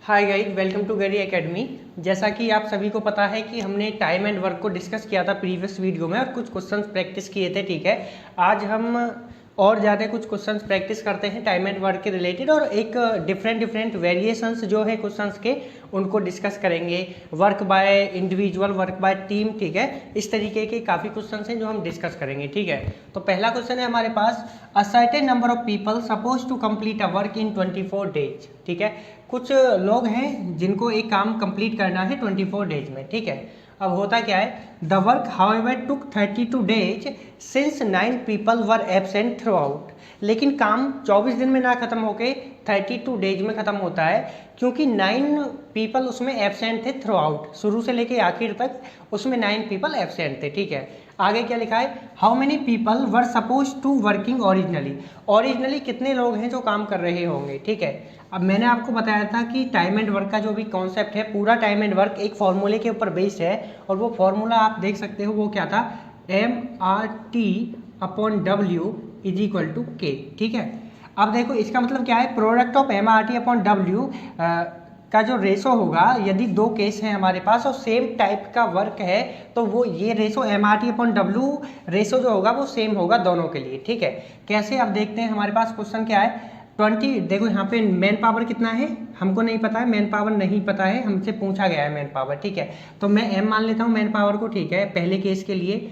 Hi guys, welcome to Gary academy. जैसा कि आप सभी को पता है कि हमने टाइम एंड वर्क को डिस्कस किया था प्रीवियस वीडियो में और कुछ क्वेश्चंस प्रैक्टिस किए थे। ठीक है, आज हम और ज़्यादा कुछ क्वेश्चंस प्रैक्टिस करते हैं टाइम एंड वर्क के रिलेटेड और एक डिफरेंट वेरिएशंस जो है क्वेश्चंस के उनको डिस्कस करेंगे। Work by individual, work by team, ठीक है, इस तरीके के काफ़ी क्वेश्चंस हैं जो हम डिस्कस करेंगे। ठीक है, तो पहला क्वेश्चन है हमारे पास, a certain number of people suppose to complete a work in 24 days. ठीक है, कुछ लोग हैं जिनको एक काम कंप्लीट करना है 24 डेज में। ठीक है, अब होता क्या है, the work however took 32 days since 9 people were absent through out. लेकिन काम 24 दिन में ना खत्म होके 32 डेज में खत्म होता है क्योंकि 9 पीपल उसमें एबसेंट थे थ्रू आउट, शुरू से लेके आखिर तक उसमें 9 पीपल एबसेंट थे। ठीक है, आगे क्या लिखा है, how many people were suppose to working originally कितने लोग हैं जो काम कर रहे होंगे। ठीक है, अब मैंने आपको बताया था कि टाइम एंड वर्क का जो भी कॉन्सेप्ट है, पूरा टाइम एंड वर्क एक फॉर्मूले के ऊपर बेस्ड है और वो फॉर्मूला आप देख सकते हो, वो क्या था, MRT/W is equal to K। ठीक है, अब देखो इसका मतलब क्या है, प्रोडक्ट ऑफ MRT/W का जो रेशो होगा, यदि दो केस हैं हमारे पास और सेम टाइप का वर्क है तो वो ये रेशो MRT/W रेशो जो होगा वो सेम होगा दोनों के लिए। ठीक है, कैसे, अब देखते हैं हमारे पास क्वेश्चन क्या है। 20, देखो यहाँ पे मैन पावर कितना है हमको नहीं पता है, मैन पावर नहीं पता है, हमसे पूछा गया है मैन पावर। ठीक है, तो मैं M मान लेता हूँ मैन पावर को। ठीक है, पहले केस के लिए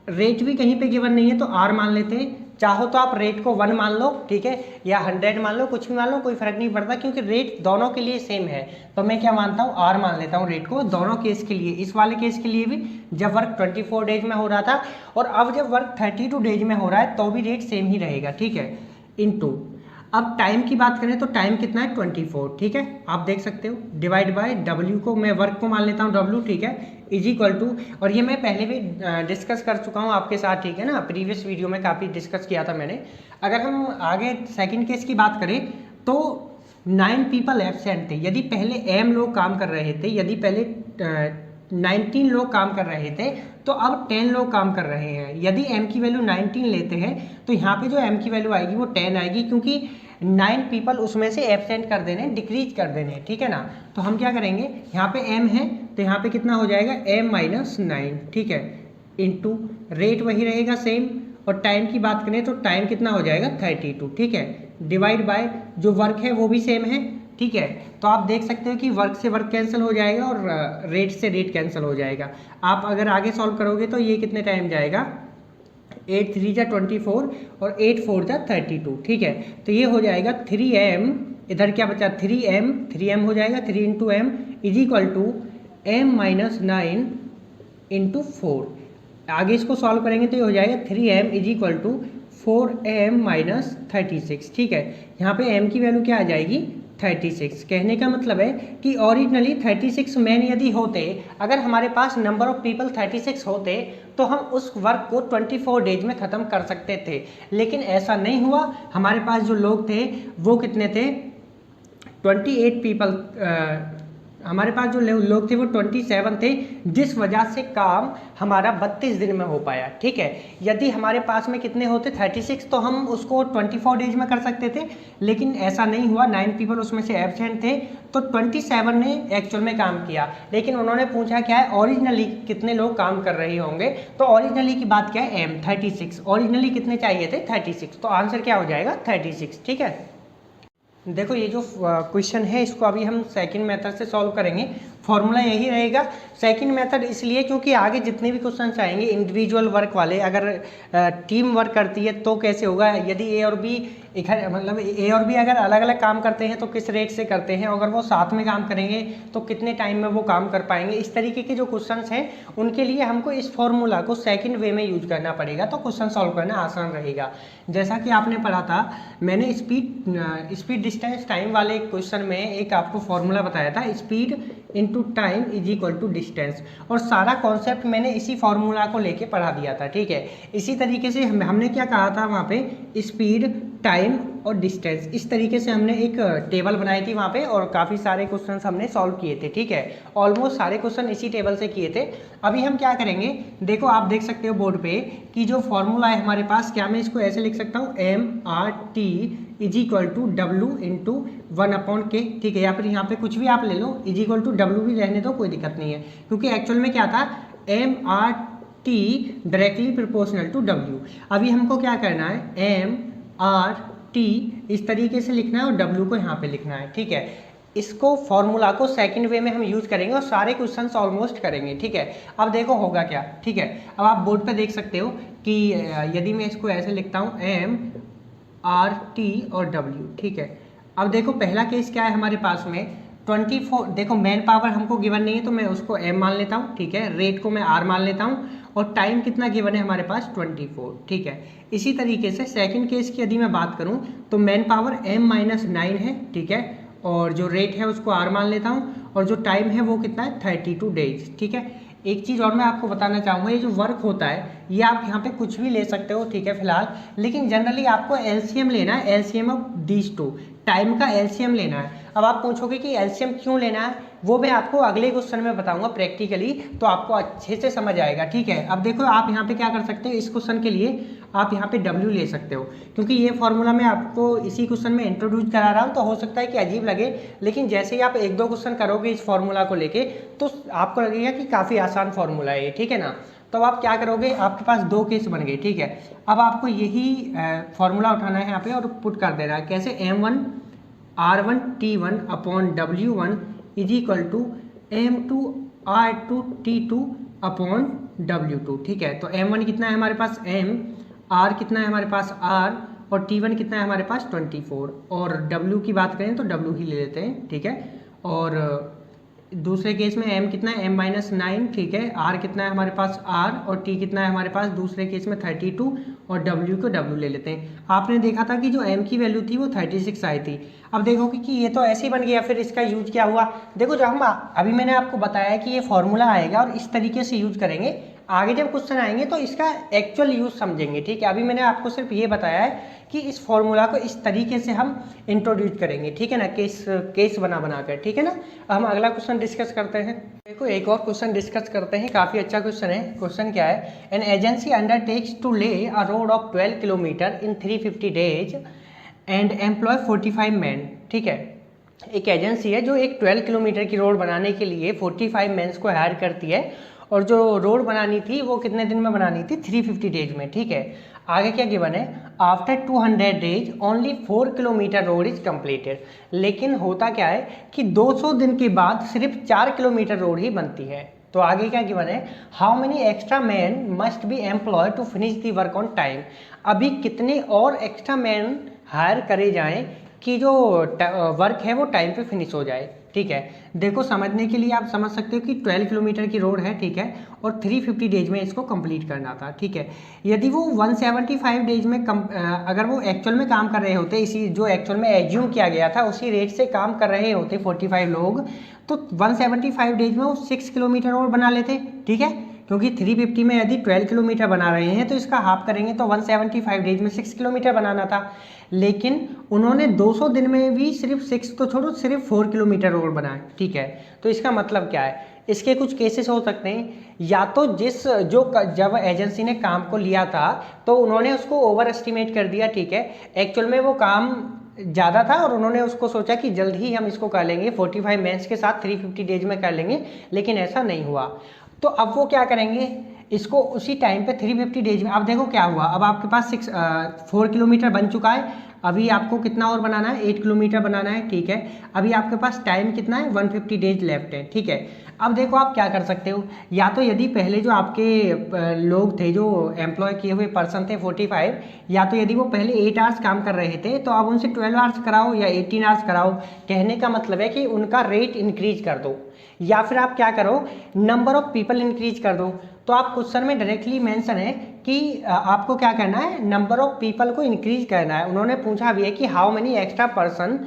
रेट भी कहीं पे गिवन नहीं है तो R मान लेते हैं। चाहो तो आप रेट को 1 मान लो, ठीक है, या 100 मान लो, कुछ भी मान लो, कोई फर्क नहीं पड़ता क्योंकि रेट दोनों के लिए सेम है। तो मैं क्या मानता हूँ, R मान लेता हूँ रेट को दोनों केस के लिए। इस वाले केस के लिए भी जब वर्क 24 डेज में हो रहा था और अब जब वर्क 32 डेज में हो रहा है तो भी रेट सेम ही रहेगा। ठीक है, इनटू, अब टाइम की बात करें तो टाइम कितना है 24। ठीक है, आप देख सकते हो, डिवाइड बाय W को मैं वर्क को मान लेता हूँ W। ठीक है, इज इक्वल टू, और ये मैं पहले भी डिस्कस कर चुका हूँ आपके साथ। ठीक है ना, प्रीवियस वीडियो में काफ़ी डिस्कस किया था मैंने। अगर हम आगे सेकंड केस की बात करें तो 9 पीपल एबसेंट थे। यदि पहले M लोग काम कर रहे थे, यदि पहले 19 लोग काम कर रहे थे तो अब 10 लोग काम कर रहे हैं। यदि M की वैल्यू 19 लेते हैं तो यहाँ पे जो M की वैल्यू आएगी वो 10 आएगी क्योंकि 9 पीपल उसमें से एबसेंट कर देने, डिक्रीज कर देने। ठीक है ना, तो हम क्या करेंगे, यहाँ पे M है तो यहाँ पे कितना हो जाएगा, M-9। ठीक है, इनटू रेट वही रहेगा सेम, और टाइम की बात करें तो टाइम कितना हो जाएगा 32। ठीक है, डिवाइड बाय जो वर्क है वो भी सेम है। ठीक है, तो आप देख सकते हो कि वर्क से वर्क कैंसिल हो जाएगा और रेट से रेट कैंसिल हो जाएगा। आप अगर आगे सॉल्व करोगे तो ये कितने टाइम जाएगा, 8 3 जा 24 और 8 4 जा 32। ठीक है, तो ये हो जाएगा 3M, इधर क्या बचा 3M हो जाएगा, 3 into M is equal to M-9 into 4। आगे इसको सॉल्व करेंगे तो ये हो जाएगा 3M is equal to 4M-36। ठीक है, यहाँ पे M की वैल्यू क्या आ जाएगी, 36। कहने का मतलब है कि ओरिजिनली 36 मैन यदि होते, अगर हमारे पास नंबर ऑफ पीपल 36 होते तो हम उस वर्क को 24 डेज में ख़त्म कर सकते थे, लेकिन ऐसा नहीं हुआ। हमारे पास जो लोग थे वो कितने थे, 28 पीपल, हमारे पास जो लोग थे वो 27 थे, जिस वजह से काम हमारा 32 दिन में हो पाया। ठीक है, यदि हमारे पास में कितने होते 36 तो हम उसको 24 डेज में कर सकते थे, लेकिन ऐसा नहीं हुआ। 9 पीपल उसमें से एबसेंट थे तो 27 ने एक्चुअल में काम किया, लेकिन उन्होंने पूछा क्या है, ओरिजिनली कितने लोग काम कर रहे होंगे। तो ओरिजिनली की बात क्या है, M 36, ओरिजिनली कितने चाहिए थे 36, तो आंसर क्या हो जाएगा 36। ठीक है, देखो ये जो क्वेश्चन है इसको अभी हम सेकंड मेथड से सॉल्व करेंगे। फॉर्मूला यही रहेगा, सेकंड मेथड इसलिए क्योंकि आगे जितने भी क्वेश्चन आएंगे इंडिविजुअल वर्क वाले, अगर टीम वर्क करती है तो कैसे होगा, यदि ए और बी मतलब ए और बी अगर अलग अलग काम करते हैं तो किस रेट से करते हैं, अगर वो साथ में काम करेंगे तो कितने टाइम में वो काम कर पाएंगे। इस तरीके के जो क्वेश्चन हैं उनके लिए हमको इस फॉर्मूला को सेकेंड वे में यूज करना पड़ेगा, तो क्वेश्चन सॉल्व करना आसान रहेगा। जैसा कि आपने पढ़ा था, मैंने स्पीड डिस्टेंस टाइम वाले क्वेश्चन में एक आपको फॉर्मूला बताया था, speed into time is equal to distance, और सारा कॉन्सेप्ट मैंने इसी फॉर्मूला को लेके पढ़ा दिया था। ठीक है, इसी तरीके से हमने क्या कहा था वहाँ पे, स्पीड, टाइम और डिस्टेंस, इस तरीके से हमने एक टेबल बनाई थी वहाँ पे और काफ़ी सारे क्वेश्चंस हमने सॉल्व किए थे। ठीक है, ऑलमोस्ट सारे क्वेश्चन इसी टेबल से किए थे। अभी हम क्या करेंगे, देखो आप देख सकते हो बोर्ड पे कि जो फॉर्मूला है हमारे पास, क्या मैं इसको ऐसे लिख सकता हूँ, MRT is equal to W into 1/k, ठीक है, या फिर यहाँ पे कुछ भी आप ले लो, इज इक्वल टू डब्ल्यू भी रहने दो, कोई दिक्कत नहीं है, क्योंकि एक्चुअल में क्या था MRT directly proportional to W. अभी हमको क्या करना है, MRT इस तरीके से लिखना है और डब्ल्यू को यहाँ पे लिखना है, ठीक है। इसको फॉर्मूला को सेकंड वे में हम यूज करेंगे और सारे क्वेश्चंस ऑलमोस्ट करेंगे, ठीक है। अब देखो होगा क्या, ठीक है, अब आप बोर्ड पे देख सकते हो कि यदि मैं इसको ऐसे लिखता हूँ MRT और W, ठीक है। अब देखो पहला केस क्या है हमारे पास में 24, देखो मैन पावर हमको गिवन नहीं है तो मैं उसको M मान लेता हूँ, ठीक है, रेट को मैं R मान लेता हूँ और टाइम कितना गिवन है हमारे पास 24, ठीक है। इसी तरीके से सेकंड केस की यदि मैं बात करूँ तो मैन पावर M-9 है, ठीक है, और जो रेट है उसको R मान लेता हूँ और जो टाइम है वो कितना है 32 डेज, ठीक है। एक चीज़ और मैं आपको बताना चाहूँगा, ये जो वर्क होता है ये आप यहाँ पे कुछ भी ले सकते हो, ठीक है, फिलहाल, लेकिन जनरली आपको एलसीएम लेना है, LCM of these two, time का एलसीएम लेना है। अब आप पूछोगे कि एलसीएम क्यों लेना है, वो मैं आपको अगले क्वेश्चन में बताऊंगा प्रैक्टिकली, तो आपको अच्छे से समझ आएगा, ठीक है। अब देखो आप यहाँ पे क्या कर सकते हो, इस क्वेश्चन के लिए आप यहाँ पे W ले सकते हो, क्योंकि ये फॉर्मूला मैं आपको इसी क्वेश्चन में इंट्रोड्यूस करा रहा हूँ, तो हो सकता है कि अजीब लगे, लेकिन जैसे ही आप एक दो क्वेश्चन करोगे इस फॉर्मूला को लेके तो आपको लगेगा कि काफ़ी आसान फॉर्मूला है ये, ठीक है ना। तो आप क्या करोगे, आपके पास दो केस बन गए, ठीक है। अब आपको यही फॉर्मूला उठाना है यहाँ पे और पुट कर देना है, कैसे, M1R1T1 upon W1 is equal to M2R2T2 upon W2, ठीक है। तो M1 कितना है हमारे पास M, R कितना है हमारे पास R और T1 कितना है हमारे पास 24, और W की बात करें तो W ही ले लेते हैं, ठीक है। और दूसरे केस में M कितना है M-9, ठीक है, R कितना है हमारे पास R और T कितना है हमारे पास दूसरे केस में 32 और W को W ले लेते हैं। आपने देखा था कि जो M की वैल्यू थी वो 36 आई थी। अब देखोगे कि ये तो ऐसे ही बन गया, फिर इसका यूज क्या हुआ, देखो जब हम अभी मैंने आपको बताया कि ये फॉर्मूला आएगा और इस तरीके से यूज करेंगे, आगे जब क्वेश्चन आएंगे तो इसका एक्चुअल यूज समझेंगे, ठीक है। अभी मैंने आपको सिर्फ ये बताया है कि इस फॉर्मूला को इस तरीके से हम इंट्रोड्यूस करेंगे, ठीक है ना, केस बना कर, ठीक है ना। हम अगला क्वेश्चन डिस्कस करते हैं। देखो एक और क्वेश्चन डिस्कस करते हैं, काफ़ी अच्छा क्वेश्चन है। क्वेश्चन क्या है, an agency undertakes to lay a road of 12 kilometre in 350 days and employ 45 man, ठीक है। एक एजेंसी है जो एक 12 किलोमीटर की रोड बनाने के लिए 45 मैन्स को हायर करती है, और जो रोड बनानी थी वो कितने दिन में बनानी थी, 350 डेज में, ठीक है। आगे क्या गिवन है, after 200 days only 4 kilometre road is completed, लेकिन होता क्या है कि 200 दिन के बाद सिर्फ 4 किलोमीटर रोड ही बनती है। तो आगे क्या गिवन है, how many extra man must be employ to finish the work on time, अभी कितने और एक्स्ट्रा मैन हायर करे जाएं कि जो वर्क है वो टाइम पे फिनिश हो जाए, ठीक है। देखो समझने के लिए आप समझ सकते हो कि 12 किलोमीटर की रोड है, ठीक है, और 350 डेज में इसको कंप्लीट करना था, ठीक है। यदि वो 175 डेज में अगर वो एक्चुअल में काम कर रहे होते, इसी जो एक्चुअल में एज्यूम किया गया था उसी रेट से काम कर रहे होते 45 लोग, तो 175 डेज में वो 6 किलोमीटर और बना लेते, ठीक है, क्योंकि 350 में यदि 12 किलोमीटर बना रहे हैं तो इसका हाफ करेंगे तो 175 डेज में 6 किलोमीटर बनाना था, लेकिन उन्होंने 200 दिन में भी सिर्फ 6 तो छोड़ो, सिर्फ 4 किलोमीटर रोड बनाए, ठीक है। तो इसका मतलब क्या है, इसके कुछ केसेस हो सकते हैं, या तो जब एजेंसी ने काम को लिया था तो उन्होंने उसको ओवर एस्टिमेट कर दिया, ठीक है, एक्चुअल में वो काम ज़्यादा था और उन्होंने उसको सोचा कि जल्द ही हम इसको कर लेंगे, 45 मैन्स के साथ 350 डेज में कर लेंगे, लेकिन ऐसा नहीं हुआ। तो अब वो क्या करेंगे, इसको उसी टाइम पे 350 डेज में, अब देखो क्या हुआ, अब आपके पास 4 किलोमीटर बन चुका है, अभी आपको कितना और बनाना है, 8 किलोमीटर बनाना है, ठीक है। अभी आपके पास टाइम कितना है, 150 डेज लेफ्ट है, ठीक है। अब देखो आप क्या कर सकते हो, या तो यदि पहले जो आपके लोग थे जो एम्प्लॉय किए हुए पर्सन थे 45, या तो यदि वो पहले 8 आवर्स काम कर रहे थे तो अब उनसे 12 आवर्स कराओ या 18 आवर्स कराओ। कहने का मतलब है कि उनका रेट इंक्रीज कर दो, या फिर आप क्या करो, नंबर ऑफ पीपल इंक्रीज कर दो। तो आप क्वेश्चन में डायरेक्टली मेंशन है कि आपको क्या करना है, नंबर ऑफ पीपल को इंक्रीज करना है। उन्होंने पूछा भी है कि how many extra person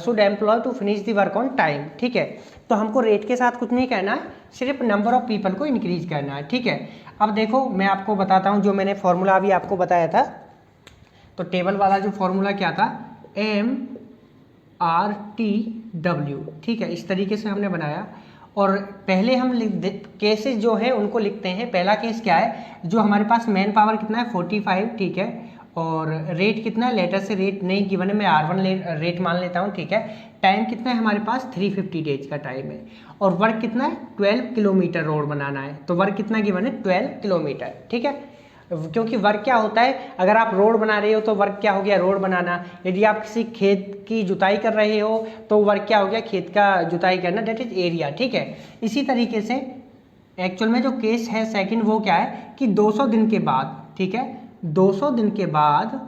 should employ to finish the work on time, ठीक है। तो हमको रेट के साथ कुछ नहीं करना है, सिर्फ नंबर ऑफ पीपल को इंक्रीज करना है, ठीक है। अब देखो मैं आपको बताता हूँ, जो मैंने फॉर्मूला अभी आपको बताया था, तो टेबल वाला जो फॉर्मूला क्या था, MRTW, ठीक है, इस तरीके से हमने बनाया। और पहले हम केसेस जो है उनको लिखते हैं। पहला केस क्या है, जो हमारे पास मैन पावर कितना है 45, ठीक है, और रेट कितना है, लेटर से रेट नहीं गिवन है, मैं R1 रेट मान लेता हूँ, ठीक है। टाइम कितना है हमारे पास, 350 डेज का टाइम है। और वर्क कितना है, 12 किलोमीटर रोड बनाना है। तो वर्क कितना गिवन है, 12 किलोमीटर, ठीक है। क्योंकि वर्क क्या होता है, अगर आप रोड बना रहे हो तो वर्क क्या हो गया, रोड बनाना। यदि आप किसी खेत की जुताई कर रहे हो तो वर्क क्या हो गया, खेत का जुताई करना, दैट इज एरिया, ठीक है। इसी तरीके से एक्चुअल में जो केस है सेकंड, वो क्या है कि 200 दिन के बाद, ठीक है, 200 दिन के बाद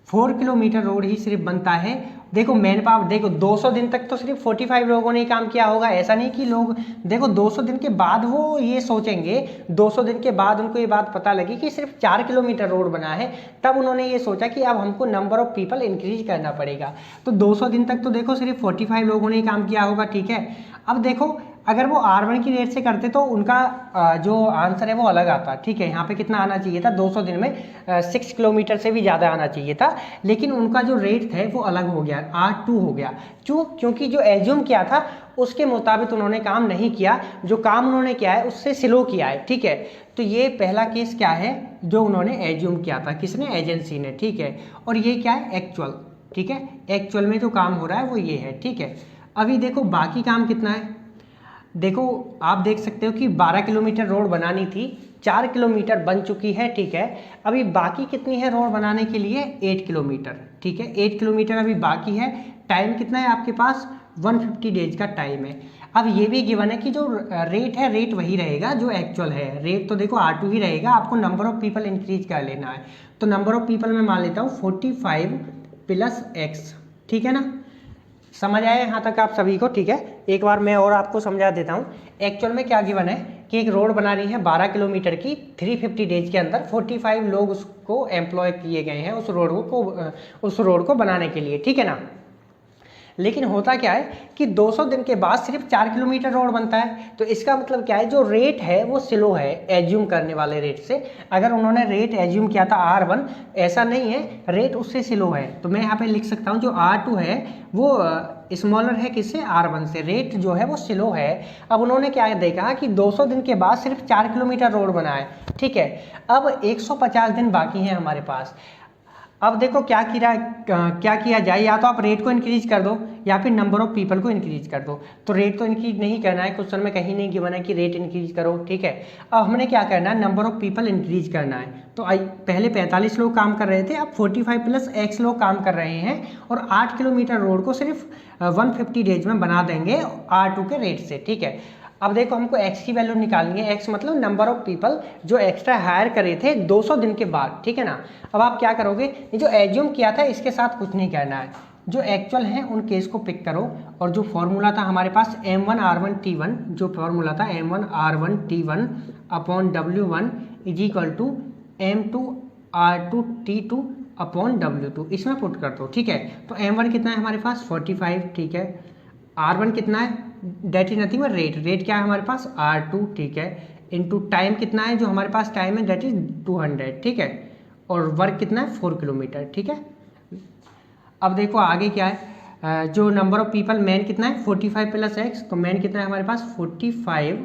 4 किलोमीटर रोड ही सिर्फ बनता है। देखो मैन पावर, देखो 200 दिन तक तो सिर्फ 45 लोगों ने काम किया होगा, ऐसा नहीं कि लोग, देखो 200 दिन के बाद वो ये सोचेंगे, 200 दिन के बाद उनको ये बात पता लगी कि सिर्फ 4 किलोमीटर रोड बना है, तब उन्होंने ये सोचा कि अब हमको नंबर ऑफ पीपल इंक्रीज करना पड़ेगा। तो 200 दिन तक तो देखो सिर्फ 45 लोगों ने काम किया होगा, ठीक है। अब देखो अगर वो R1 की रेट से करते तो उनका जो आंसर है वो अलग आता, ठीक है। यहाँ पे कितना आना चाहिए था, 200 दिन में 6 किलोमीटर से भी ज़्यादा आना चाहिए था, लेकिन उनका जो रेट है वो अलग हो गया, R2 हो गया। क्योंकि जो एज्यूम किया था उसके मुताबिक उन्होंने काम नहीं किया, जो काम उन्होंने किया है उससे स्लो किया है, ठीक है। तो ये पहला केस क्या है, जो उन्होंने एज्यूम किया था, किसने, एजेंसी ने, ठीक है। और ये क्या है, एक्चुअल, ठीक है। एक्चुअल में जो काम हो रहा है वो ये है, ठीक है। अभी देखो बाकी काम कितना है, देखो आप देख सकते हो कि 12 किलोमीटर रोड बनानी थी, 4 किलोमीटर बन चुकी है, ठीक है। अभी बाकी कितनी है रोड बनाने के लिए, 8 किलोमीटर, ठीक है। 8 किलोमीटर अभी बाकी है। टाइम कितना है आपके पास, 150 डेज का टाइम है। अब ये भी गिवन है कि जो रेट है, रेट वही रहेगा जो एक्चुअल है, रेट तो देखो R2 ही रहेगा, आपको नंबर ऑफ पीपल इंक्रीज कर लेना है। तो नंबर ऑफ पीपल मैं मान लेता हूँ 45 + X, ठीक है ना। समझ आया यहाँ तक आप सभी को, ठीक है। एक बार मैं और आपको समझा देता हूँ। एक्चुअल में क्या गिवन है कि एक रोड बना रही है 12 किलोमीटर की, 350 डेज के अंदर 45 लोग उसको एम्प्लॉय किए गए हैं उस रोड को बनाने के लिए, ठीक है ना। लेकिन होता क्या है कि 200 दिन के बाद सिर्फ 4 किलोमीटर रोड बनता है। तो इसका मतलब क्या है, जो रेट है वो स्लो है एज्यूम करने वाले रेट से। अगर उन्होंने रेट एज्यूम किया था R1, ऐसा नहीं है, रेट उससे स्लो है। तो मैं यहाँ पे लिख सकता हूँ जो R2 है वो स्मॉलर है किससे, R1 से, रेट जो है वो स्लो है। अब उन्होंने क्या देखा कि 200 दिन के बाद सिर्फ 4 किलोमीटर रोड बना है, ठीक है। अब 150 दिन बाकी हैं हमारे पास। अब देखो क्या किया जाए, या तो आप रेट को इंक्रीज कर दो या फिर नंबर ऑफ पीपल को इंक्रीज कर दो। तो रेट तो इंक्रीज नहीं करना है, क्वेश्चन में कहीं नहीं गिवन है कि रेट इंक्रीज करो, ठीक है। अब हमने क्या करना है, नंबर ऑफ पीपल इंक्रीज करना है। तो पहले 45 लोग काम कर रहे थे, अब 45 + X लोग काम कर रहे हैं, और 8 किलोमीटर रोड को सिर्फ 150 डेज में बना देंगे R2 के रेट से, ठीक है। अब देखो हमको x की वैल्यू निकालनी है, x मतलब नंबर ऑफ पीपल जो एक्स्ट्रा हायर करे थे 200 दिन के बाद, ठीक है ना। अब आप क्या करोगे, ये जो एज्यूम किया था इसके साथ कुछ नहीं करना है, जो एक्चुअल है उन केस को पिक करो। और जो फॉर्मूला था हमारे पास M1R1T1, जो फॉर्मूला था M1R1T1 upon W1 = M2R2T2 upon W2, इसमें पुट कर दो, ठीक है। तो M1 कितना है हमारे पास, 45, ठीक है। R1 कितना है, that is nothing but rate, rate क्या है हमारे पास, R2, ठीक है। इनटू टाइम कितना है, जो हमारे पास टाइम है डेट इज 200, ठीक है। और वर्क कितना है, 4 किलोमीटर, ठीक है। अब देखो आगे क्या है, जो नंबर ऑफ पीपल, मैन कितना है 45 + X, तो मैन कितना है हमारे पास 45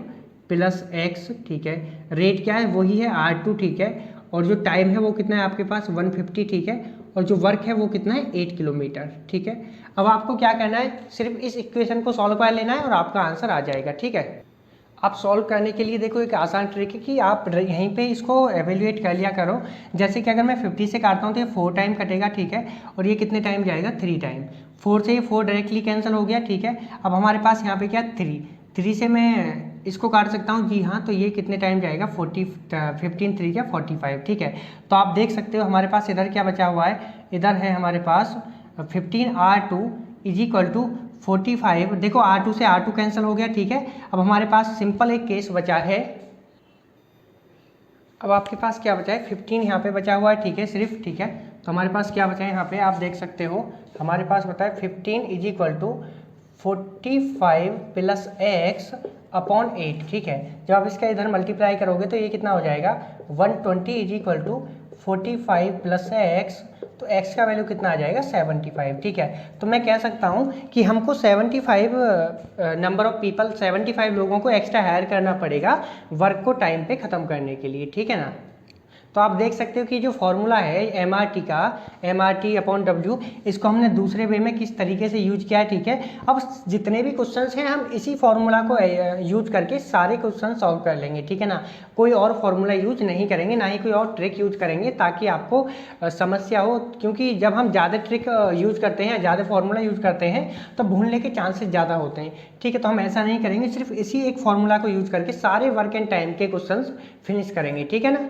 + X, ठीक है। रेट क्या है, वही है R2, ठीक है। और जो टाइम है वो कितना है आपके पास 150, ठीक है। और जो वर्क है वो कितना है 8 किलोमीटर, ठीक है। अब आपको क्या करना है, सिर्फ इस इक्वेशन को सॉल्व कर लेना है और आपका आंसर आ जाएगा, ठीक है। आप सॉल्व करने के लिए देखो एक आसान ट्रिक है कि आप यहीं पे इसको एवेल्युएट कर लिया करो। जैसे कि अगर मैं 50 से काटता हूँ तो ये 4 टाइम कटेगा, ठीक है। और ये कितने टाइम जाएगा, 3 टाइम। 4 से ये 4 डायरेक्टली कैंसिल हो गया, ठीक है। अब हमारे पास यहाँ पे क्या, 3 से मैं इसको काट सकता हूँ, जी हाँ। तो ये कितने टाइम जाएगा, 15 3 क्या 45, ठीक है। तो आप देख सकते हो हमारे पास इधर क्या बचा हुआ है, इधर है हमारे पास 15R2 = 45। देखो R2 से R2 कैंसिल हो गया, ठीक है। अब हमारे पास सिंपल एक केस बचा है, अब आपके पास क्या बचा है, 15 यहाँ पे बचा हुआ है, ठीक है, सिर्फ, ठीक है। तो हमारे पास क्या बचा है यहाँ पे, आप देख सकते हो हमारे पास बता है 15 = 45 + X अपॉन 8, ठीक है। जब आप इसका इधर मल्टीप्लाई करोगे तो ये कितना हो जाएगा, 120 = 45 + X, तो x का वैल्यू कितना आ जाएगा, 75, ठीक है। तो मैं कह सकता हूँ कि हमको 75 नंबर ऑफ पीपल, 75 लोगों को एक्स्ट्रा हायर करना पड़ेगा वर्क को टाइम पे ख़त्म करने के लिए, ठीक है ना। तो आप देख सकते हो कि जो फॉर्मूला है MRT का, MRT/W, इसको हमने दूसरे वे में किस तरीके से यूज किया है, ठीक है। अब जितने भी क्वेश्चंस हैं हम इसी फॉर्मूला को यूज करके सारे क्वेश्चन सॉल्व कर लेंगे, ठीक है ना। कोई और फॉर्मूला यूज नहीं करेंगे, ना ही कोई और ट्रिक यूज करेंगे ताकि आपको समस्या हो, क्योंकि जब हम ज़्यादा ट्रिक यूज करते हैं, ज़्यादा फॉर्मूला यूज करते हैं तो भूलने के चांसेस ज़्यादा होते हैं, ठीक है। तो हम ऐसा नहीं करेंगे, सिर्फ इसी एक फॉर्मूला को यूज करके सारे वर्क एंड टाइम के क्वेश्चन फिनिश करेंगे, ठीक है ना।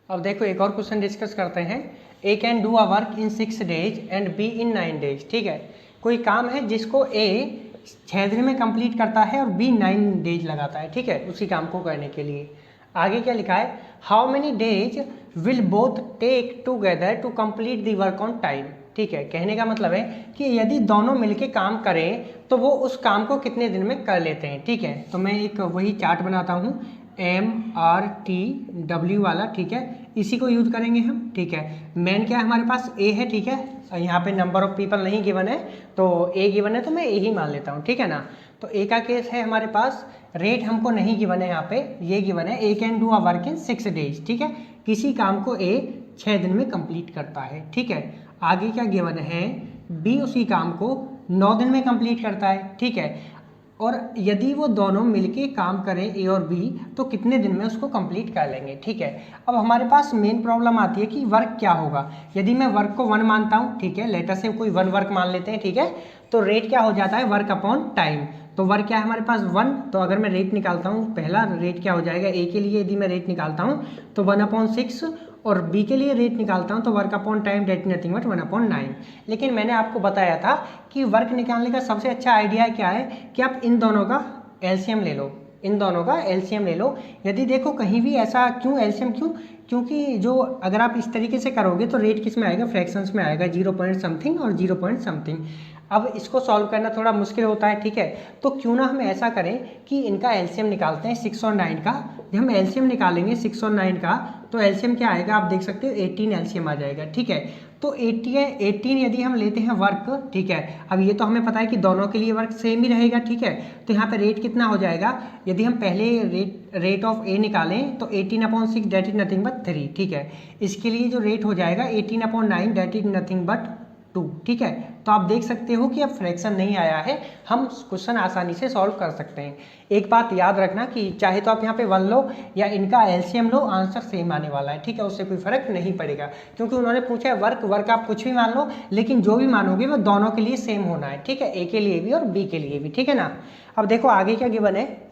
अब देखो एक और क्वेश्चन डिस्कस करते हैं। A can do a work in 6 days and B in 9 days, ठीक है। कोई काम है जिसको ए 6 दिन में कंप्लीट करता है और बी 9 days लगाता है, ठीक है, उसी काम को करने के लिए। आगे क्या लिखा है, how many days will both take together to complete the work on time, ठीक है। कहने का मतलब है कि यदि दोनों मिलके काम करें तो वो उस काम को कितने दिन में कर लेते हैं, ठीक है। तो मैं एक वही चार्ट बनाता हूँ MRTW वाला, ठीक है, इसी को यूज करेंगे हम, ठीक है। मेन क्या है हमारे पास, ए है, ठीक है। यहाँ पे नंबर ऑफ पीपल नहीं गिवन है तो ए गिवन है, तो मैं ए ही मान लेता हूँ, ठीक है ना। तो ए का केस है हमारे पास, रेट हमको नहीं गिवन है, यहाँ पे ये गिवन है, A can do a work in 6 days, ठीक है। किसी काम को ए 6 दिन में कंप्लीट करता है, ठीक है। आगे क्या गिवन है, बी उसी काम को 9 दिन में कंप्लीट करता है, ठीक है। और यदि वो दोनों मिलके काम करें ए और बी तो कितने दिन में उसको कंप्लीट कर लेंगे, ठीक है। अब हमारे पास मेन प्रॉब्लम आती है कि वर्क क्या होगा। यदि मैं वर्क को 1 मानता हूँ, ठीक है, लेटर से कोई 1 वर्क मान लेते हैं, ठीक है, तो रेट क्या हो जाता है, वर्क अपॉन टाइम। तो वर्क क्या है हमारे पास 1, तो अगर मैं रेट निकालता हूँ, पहला रेट क्या हो जाएगा, ए के लिए यदि मैं रेट निकालता हूँ तो 1/6, और बी के लिए रेट निकालता हूँ तो work upon time that nothing but 1/9। लेकिन मैंने आपको बताया था कि वर्क निकालने का सबसे अच्छा आइडिया क्या है कि आप इन दोनों का एलसीएम ले लो, इन दोनों का एलसीएम ले लो। यदि देखो कहीं भी ऐसा, क्यों एलसीएम, क्यों, क्योंकि जो अगर आप इस तरीके से करोगे तो रेट किस में आएगा, फ्रैक्शंस में आएगा, 0 पॉइंट समथिंग और 0 पॉइंट समथिंग। अब इसको सॉल्व करना थोड़ा मुश्किल होता है, ठीक है। तो क्यों ना हम ऐसा करें कि इनका एलसीएम निकालते हैं 6 और 9 का। जब हम एलसीएम निकालेंगे 6 और 9 का तो एलसीएम क्या आएगा, आप देख सकते हो 18 एलसीएम आ जाएगा, ठीक है। तो 18 यदि हम लेते हैं वर्क, ठीक है, अब ये तो हमें पता है कि दोनों के लिए वर्क सेम ही रहेगा, ठीक है। तो यहाँ पे रेट कितना हो जाएगा, यदि हम पहले रेट ऑफ ए निकालें तो 18/6 डेट इज नथिंग बट 3, ठीक है। इसके लिए जो रेट हो जाएगा 18/9 डेट इज नथिंग बट 2, ठीक है। तो आप देख सकते हो कि अब फ्रैक्शन नहीं आया है, हम क्वेश्चन आसानी से सॉल्व कर सकते हैं। एक बात याद रखना कि चाहे तो आप यहाँ पे 1 लो या इनका एलसीएम लो, आंसर सेम आने वाला है, ठीक है, उससे कोई फर्क नहीं पड़ेगा, क्योंकि उन्होंने पूछा है वर्क आप कुछ भी मान लो, लेकिन जो भी मानोगे वो दोनों के लिए सेम होना है, ठीक है, ए के लिए भी और बी के लिए भी, ठीक है ना। अब देखो आगे क्या गिवन है,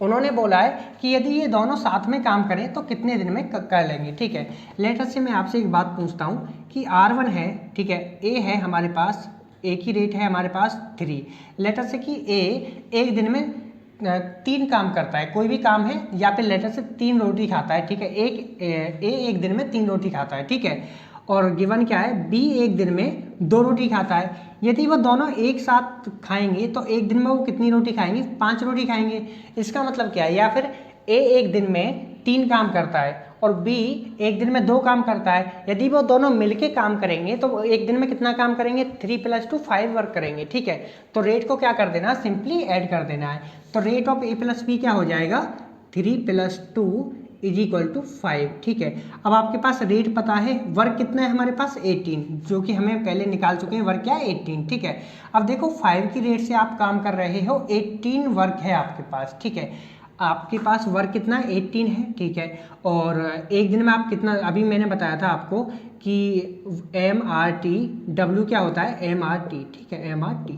उन्होंने बोला है कि यदि ये दोनों साथ में काम करें तो कितने दिन में कर लेंगे, ठीक है। लेटर से मैं आपसे एक बात पूछता हूँ कि R1 है, ठीक है, ए है हमारे पास, ए की रेट है हमारे पास 3। लेटर से कि ए एक दिन में 3 काम करता है, कोई भी काम है, या फिर लेटर से 3 रोटी खाता है, ठीक है, एक दिन में 3 रोटी खाता है, ठीक है। और गिवन क्या है, बी एक दिन में 2 रोटी खाता है। यदि वो दोनों एक साथ खाएंगे तो एक दिन में वो कितनी रोटी खाएंगे, 5 रोटी खाएंगे। इसका मतलब क्या है, या फिर ए एक दिन में 3 काम करता है और बी एक दिन में 2 काम करता है। यदि वो दोनों मिलके काम करेंगे तो वो एक दिन में कितना काम करेंगे, 3 + 2 5 वर्क करेंगे, ठीक है। तो रेट को क्या कर देना, सिंपली ऐड कर देना है। तो रेट ऑफ ए + बी क्या हो जाएगा, 3 + 2 = 5, ठीक है। अब आपके पास रेट पता है, वर्क कितना है हमारे पास 18, जो कि हमें पहले निकाल चुके हैं, वर्क क्या है 18, ठीक है। अब देखो 5 की रेट से आप काम कर रहे हो, 18 वर्क है आपके पास, ठीक है। आपके पास वर्क कितना 18 है, ठीक है। और एक दिन में आप कितना, अभी मैंने बताया था आपको कि MRTW क्या होता है, MRT, ठीक है, MRT,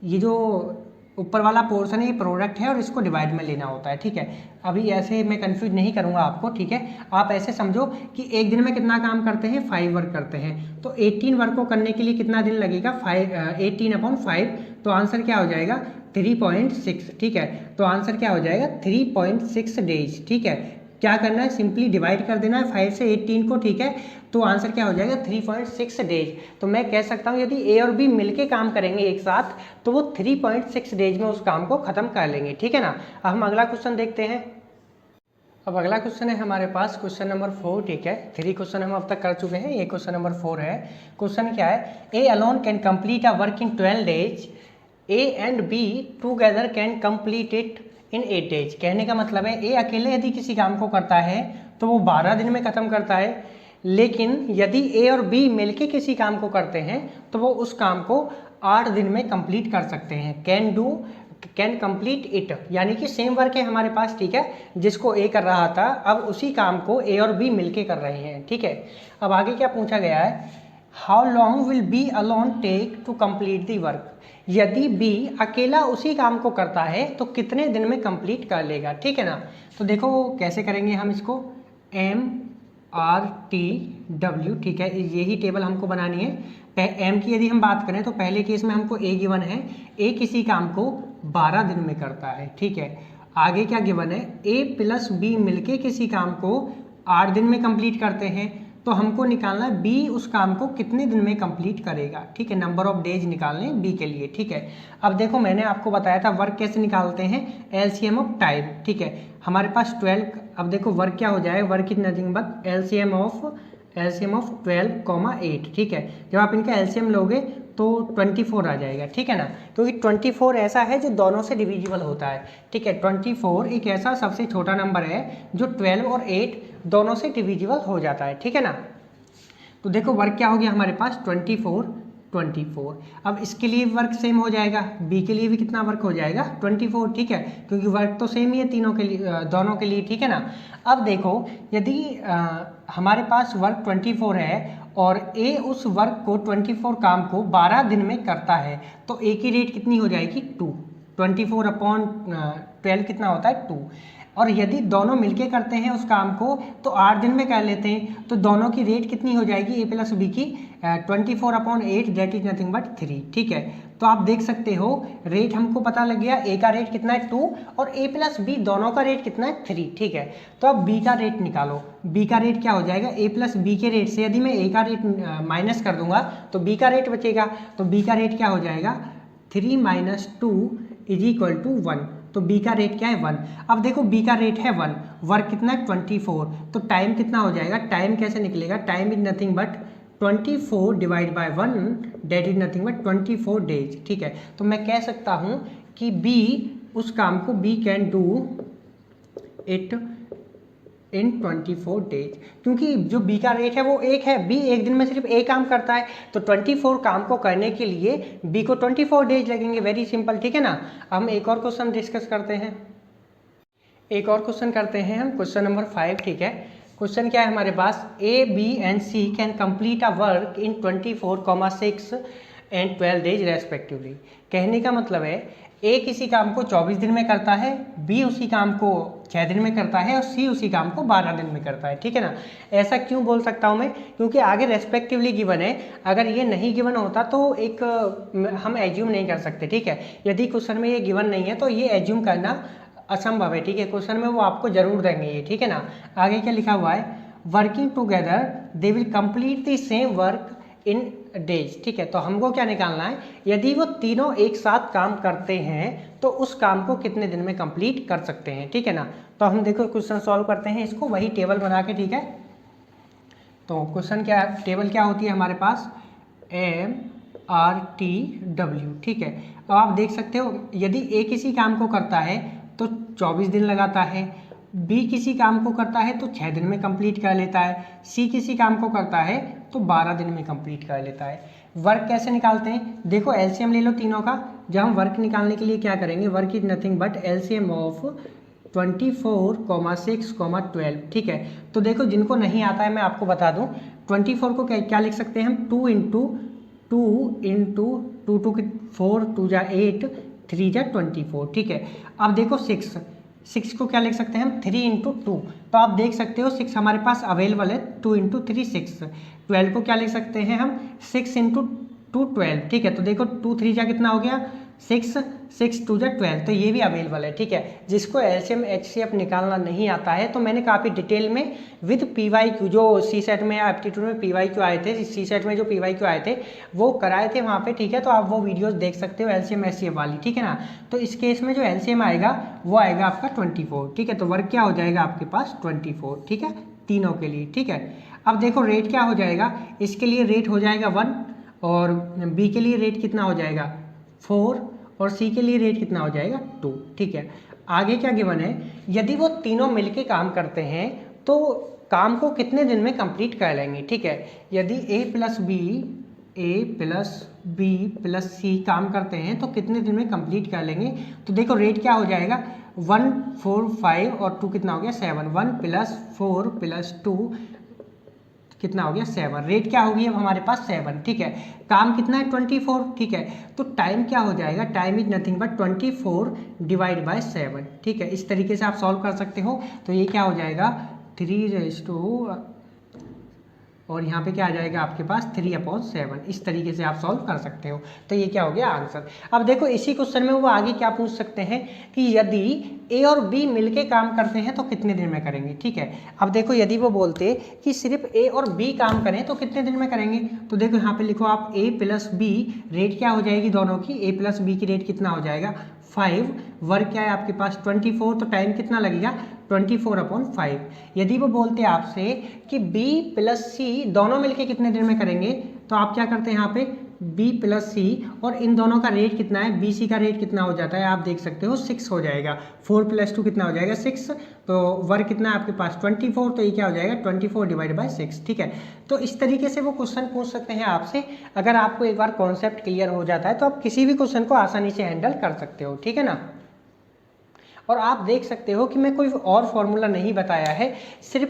ये जो ऊपर वाला पोर्शन है ये प्रोडक्ट है और इसको डिवाइड में लेना होता है, ठीक है। अभी ऐसे मैं कंफ्यूज नहीं करूंगा आपको, ठीक है। आप ऐसे समझो कि एक दिन में कितना काम करते हैं, 5 वर्क करते हैं, तो 18 वर्क को करने के लिए कितना दिन लगेगा, 18/5, तो आंसर क्या हो जाएगा 3.6, ठीक है। तो आंसर क्या हो जाएगा 3.6 डेज, ठीक है। क्या करना है, सिंपली डिवाइड कर देना है 5 से 18 को, ठीक है। तो आंसर क्या हो जाएगा 3.6 डेज। तो मैं कह सकता हूँ यदि ए और बी मिलके काम करेंगे एक साथ तो वो 3.6 डेज में उस काम को खत्म कर लेंगे, ठीक है ना। अब हम अगला क्वेश्चन देखते हैं। अब अगला क्वेश्चन है हमारे पास क्वेश्चन नंबर 4, ठीक है। 3 क्वेश्चन हम अब तक कर चुके हैं, ये क्वेश्चन नंबर 4 है। क्वेश्चन क्या है, A alone can complete a work in 12 days, A and B together can complete it in 8 days। कहने का मतलब है ए अकेले यदि किसी काम को करता है तो वो 12 दिन में ख़त्म करता है, लेकिन यदि ए और बी मिलके किसी काम को करते हैं तो वो उस काम को 8 दिन में कंप्लीट कर सकते हैं। कैन कंप्लीट इट, यानी कि सेम वर्क है हमारे पास, ठीक है, जिसको ए कर रहा था, अब उसी काम को ए और बी मिलके कर रहे हैं, ठीक है। अब आगे क्या पूछा गया है, how long will B alone take to complete the work. यदि बी अकेला उसी काम को करता है तो कितने दिन में कंप्लीट कर लेगा, ठीक है ना। तो देखो कैसे करेंगे हम इसको, MRTW, ठीक है, यही टेबल हमको बनानी है। एम की यदि हम बात करें तो पहले केस में हमको ए गिवन है, ए किसी काम को 12 दिन में करता है, ठीक है। आगे क्या गिवन है, ए प्लस बी मिलके किसी काम को 8 दिन में कंप्लीट करते हैं, तो हमको निकालना है बी उस काम को कितने दिन में कंप्लीट करेगा, ठीक है, नंबर ऑफ डेज निकालने बी के लिए, ठीक है। अब देखो मैंने आपको बताया था वर्क कैसे निकालते हैं, एलसीएम ऑफ टाइम, ठीक है, हमारे पास 12, अब देखो वर्क क्या हो जाएगा, work is nothing but LCM of 12,8, ठीक है। जब आप इनका एलसीएम लोगे तो 24 आ जाएगा, ठीक है ना, क्योंकि 24 ऐसा है जो दोनों से डिविजिबल होता है, ठीक है। 24 एक ऐसा सबसे छोटा नंबर है जो 12 और 8 दोनों से डिविजिबल हो जाता है, ठीक है ना। तो देखो वर्क क्या हो गया हमारे पास 24। अब इसके लिए वर्क सेम हो जाएगा, बी के लिए भी कितना वर्क हो जाएगा 24, ठीक है, क्योंकि वर्क तो सेम ही है तीनों के लिए, दोनों के लिए, ठीक है ना। अब देखो यदि हमारे पास वर्क 24 है और ए उस वर्क को 24 काम को 12 दिन में करता है, तो ए की रेट कितनी हो जाएगी 2, 24/12 कितना होता है 2। और यदि दोनों मिलके करते हैं उस काम को तो 8 दिन में कर लेते हैं, तो दोनों की रेट कितनी हो जाएगी ए प्लस बी की 24/8, दैट इज नथिंग बट 3, ठीक है। तो आप देख सकते हो रेट हमको पता लग गया, ए का रेट कितना है 2 और ए प्लस बी दोनों का रेट कितना है 3, ठीक है। तो अब बी का रेट निकालो, बी का रेट क्या हो जाएगा, ए प्लस बी के रेट से यदि मैं ए का रेट माइनस कर दूंगा तो बी का रेट बचेगा, तो बी का रेट क्या हो जाएगा 3 - 2 = 1, तो बी का रेट क्या है 1। अब देखो बी का रेट है 1, वर्क कितना है 24, तो टाइम कितना हो जाएगा, टाइम कैसे निकलेगा, time is nothing but 24 divide by 1, that is nothing but 24 days, ठीक है। तो मैं कह सकता हूँ कि बी उस काम को B can do it in 24 days, क्योंकि जो बी का रेट है वो 1 है, बी एक दिन में सिर्फ एक काम करता है, तो 24 काम को करने के लिए बी को 24 डेज लगेंगे, वेरी सिंपल, ठीक है ना। हम एक और क्वेश्चन डिस्कस करते हैं, एक और क्वेश्चन करते हैं हम, क्वेश्चन नंबर 5, ठीक है। क्वेश्चन क्या है हमारे पास, A B and C can complete a work in 24,6 and 12 days respectively. कहने का मतलब है ए किसी काम को 24 दिन में करता है, बी उसी काम को 6 दिन में करता है और सी उसी काम को 12 दिन में करता है, ठीक है ना। ऐसा क्यों बोल सकता हूँ मैं, क्योंकि आगे रेस्पेक्टिवली गिवन है, अगर ये नहीं गिवन होता तो एक हम एज्यूम नहीं कर सकते, ठीक है। यदि क्वेश्चन में ये गिवन नहीं है तो ये एज्यूम करना असंभव है, ठीक है, क्वेश्चन में वो आपको जरूर देंगे ये, ठीक है ना। आगे क्या लिखा हुआ है, working together they will complete the same work in days, ठीक है। तो हमको क्या निकालना है, यदि वो तीनों एक साथ काम करते हैं तो उस काम को कितने दिन में कंप्लीट कर सकते हैं, ठीक है ना। तो हम देखो क्वेश्चन सॉल्व करते हैं इसको, वही टेबल बना के, ठीक है। तो क्वेश्चन क्या, टेबल क्या होती है हमारे पास, MRTW, ठीक है। अब आप देख सकते हो यदि ए किसी काम को करता है तो 24 दिन लगाता है, बी किसी काम को करता है तो 6 दिन में कंप्लीट कर लेता है, सी किसी काम को करता है तो 12 दिन में कंप्लीट कर लेता है। वर्क कैसे निकालते हैं, देखो एलसीएम ले लो तीनों का। जब हम वर्क निकालने के लिए क्या करेंगे, work is nothing but LCM of 24,6, 12, ठीक है। तो देखो जिनको नहीं आता है मैं आपको बता दूं, 24 को क्या लिख सकते हैं हम, 2 × 2 2 4 2 जा 8 3 जा 24, ठीक है। अब देखो 6 को क्या लिख सकते हैं हम, 3 × 2, तो आप देख सकते हो 6 हमारे पास अवेलेबल है, 2 × 3 6। 12 को क्या लिख सकते हैं हम, 6 × 2 12, ठीक है। तो देखो 2 3 जा कितना हो गया 6, 6 2 जा 12, तो ये भी अवेलेबल है, ठीक है। जिसको एलसीएम एचसीएफ निकालना नहीं आता है तो मैंने काफ़ी डिटेल में विद पीवाईक्यू, जो सी सेट में या एप्टीट्यूड में पीवाईक्यू आए थे, सी सेट में जो पीवाईक्यू आए थे वो कराए थे वहाँ पे, ठीक है। तो आप वो वीडियोस देख सकते हो एलसीएम एचसीएफ वाली, ठीक है ना। तो इस केस में जो एलसीएम आएगा वो आएगा आपका 24, ठीक है। तो वर्क क्या हो जाएगा आपके पास 24, ठीक है, तीनों के लिए, ठीक है। अब देखो रेट क्या हो जाएगा, इसके लिए रेट हो जाएगा 1 और बी के लिए रेट कितना हो जाएगा 4 और सी के लिए रेट कितना हो जाएगा 2, ठीक है। आगे क्या गिवन है, यदि वो तीनों मिलके काम करते हैं तो काम को कितने दिन में कंप्लीट कर लेंगे, ठीक है। यदि ए प्लस बी प्लस सी काम करते हैं तो कितने दिन में कंप्लीट कर लेंगे। तो देखो रेट क्या हो जाएगा, 1 4 5 और 2 कितना हो गया 7, 1 + 4 + 2 कितना हो गया 7, रेट क्या होगी अब हमारे पास 7, ठीक है। काम कितना है 24, ठीक है। तो टाइम क्या हो जाएगा, टाइम इज नथिंग बट 24 / 7, ठीक है। इस तरीके से आप सॉल्व कर सकते हो। तो ये क्या हो जाएगा 3 और यहाँ पे क्या आ जाएगा आपके पास 3/7, इस तरीके से आप सॉल्व कर सकते हो। तो ये क्या हो गया आंसर। अब देखो इसी क्वेश्चन में वो आगे क्या पूछ सकते हैं कि यदि ए और बी मिलके काम करते हैं तो कितने दिन में करेंगे, ठीक है। अब देखो यदि वो बोलते कि सिर्फ ए और बी काम करें तो कितने दिन में करेंगे, तो देखो यहाँ पे लिखो आप a + b, रेट क्या हो जाएगी दोनों की, a + b की रेट कितना हो जाएगा 5, वर्क क्या है आपके पास 24, तो टाइम कितना लगेगा 24/5। यदि वो बोलते हैं आपसे कि B + C दोनों मिलके कितने दिन में करेंगे, तो आप क्या करते हैं यहाँ पे B + C और इन दोनों का रेट कितना है, BC का रेट कितना हो जाता है आप देख सकते हो 6 हो जाएगा, 4 + 2 कितना हो जाएगा 6, तो वर्क कितना है आपके पास 24, तो ये क्या हो जाएगा 24 / 6, ठीक है। तो इस तरीके से वो क्वेश्चन पूछ सकते हैं आपसे। अगर आपको एक बार कॉन्सेप्ट क्लियर हो जाता है तो आप किसी भी क्वेश्चन को आसानी से हैंडल कर सकते हो, ठीक है ना। और आप देख सकते हो कि मैं कोई और फॉर्मूला नहीं बताया है, सिर्फ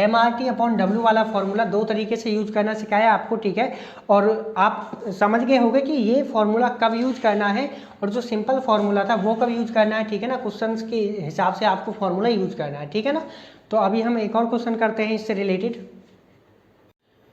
MRT/W वाला फॉर्मूला 2 तरीके से यूज करना सिखाया आपको, ठीक है। और आप समझ गए होंगे कि ये फॉर्मूला कब यूज करना है और जो सिंपल फॉर्मूला था वो कब यूज करना है, ठीक है ना। क्वेश्चंस के हिसाब से आपको फॉर्मूला यूज करना है, ठीक है ना। तो अभी हम एक और क्वेश्चन करते हैं इससे रिलेटेड।